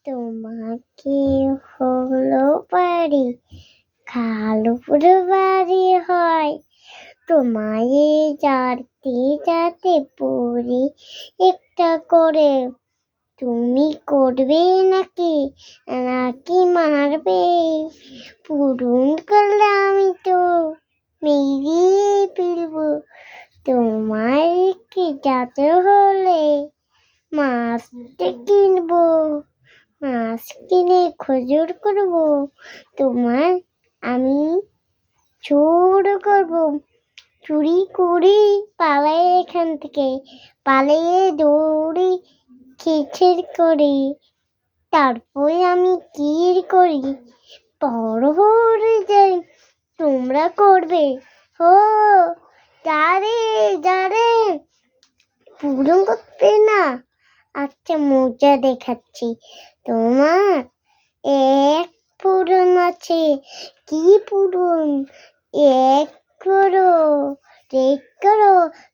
তোমাকে হলো বাড়ি খালুপুর বাড়ি হয় তোমায় যাতে যাতে পড়ি একটা করে তুমি করবে নাকি নাকি মারবে পূরণ করলে আমি তো মেরিয়ে ফেলবো তোমায় কি যাতে হলে মাছ কিনবো মাছ কিনে খজুর করবো তোমার আমি চোর করবো চুরি করি পালাই এখান থেকে পালিয়ে দৌড়ি খিচির করি তারপরে আমি কি করি বড় হয়ে যাই তোমরা করবে ও যারে যারে পূরণ করতে না আচ্ছা মজা দেখাচ্ছি তোমার এক পূরণ আছে কি পূরণ এক করো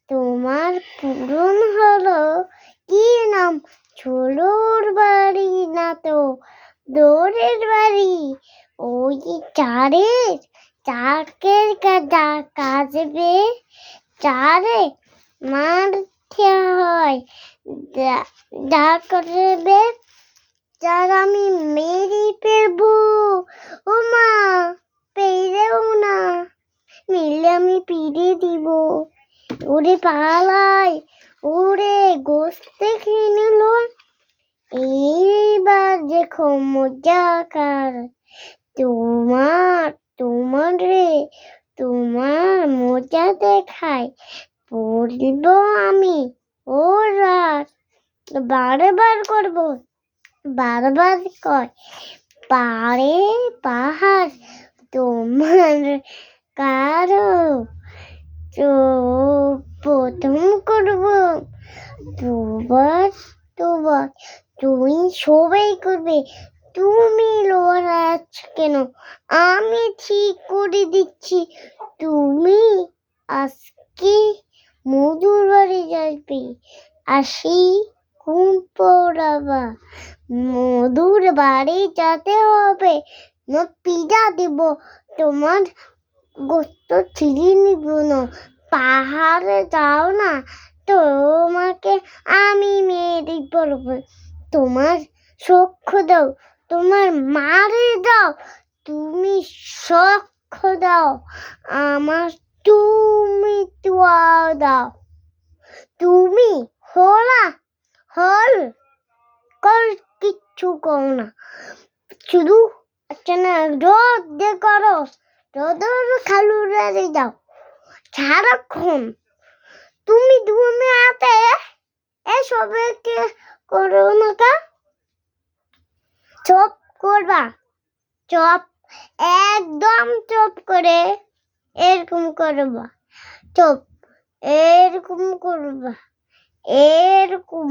তোমার পূরণ হলো কি নাম ছোলোর বাড়ি না তো দৌড়ের বাড়ি ওই চারের কাজবে চারে মারতে হয় যা করবে যার আমি মেরে ফেলবো ও মা পেরেও না মিলে আমি পিড়ে দিব ওরে পালাই ওরে গোস্ত খেয়ে নিল এইবার দেখো মজাকার তোমার মজা দেখায় পড়ব আমি ও রাত বারবার করবো বারবার কয় পাহাড় তোমার কারো তো প্রথম করবো দুবার তুমি সবাই করবে তুমি লড়াচ্ছ কেন আমি ঠিক করে দিচ্ছি তুমি আজকে মধুর বাড়ি যাবে আসি ঘুম পড়াবা মধুর বাড়ি যেতে হবে না পিজা দিব তোমার গোস্ত ছিঁড়ে নিব না পাহাড়ে যাও না তোমাকে আমি মেরে পড়বো তোমার সখ্য দাও তোমার মারে দাও তুমি সখ্য দাও আমার তুমি তোয়া দাও তুমি হল কর কিচ্ছু কর না শুধু রোদ দিয়ে করো রোদর খালুরারে যাও সারাক্ষণ তুমি দুনিয়াতে এসবকে করো না কা চপ করবা চপ একদম চপ করে এরকম করবা চপ এরকম করবা এরকম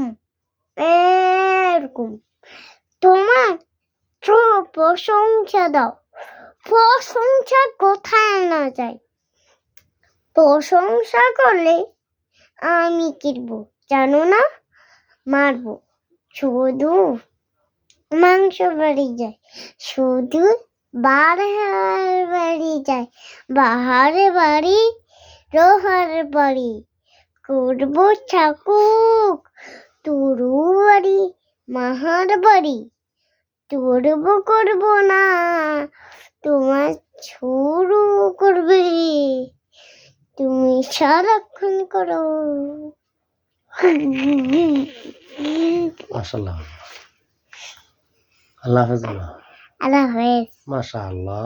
তোমার প্রশংসা দাও প্রশংসা কোথায় না যায় প্রশংসা করলে আমি কিনবো জানো না মারবো শুধু মাংস বাড়ি যায় শুধু বাড়ি যায় বাহারে বাড়ি রোহার বাড়ি করবো ঠাকুর তরু বাড়ি মাহার বাড়ি করবো না তোমার শুরু করবে তুমি সারাক্ষণ করো মাশাআল্লাহ আল্লাহ হাফেজ আল্লাহ হাফেজ মাশাআল্লাহ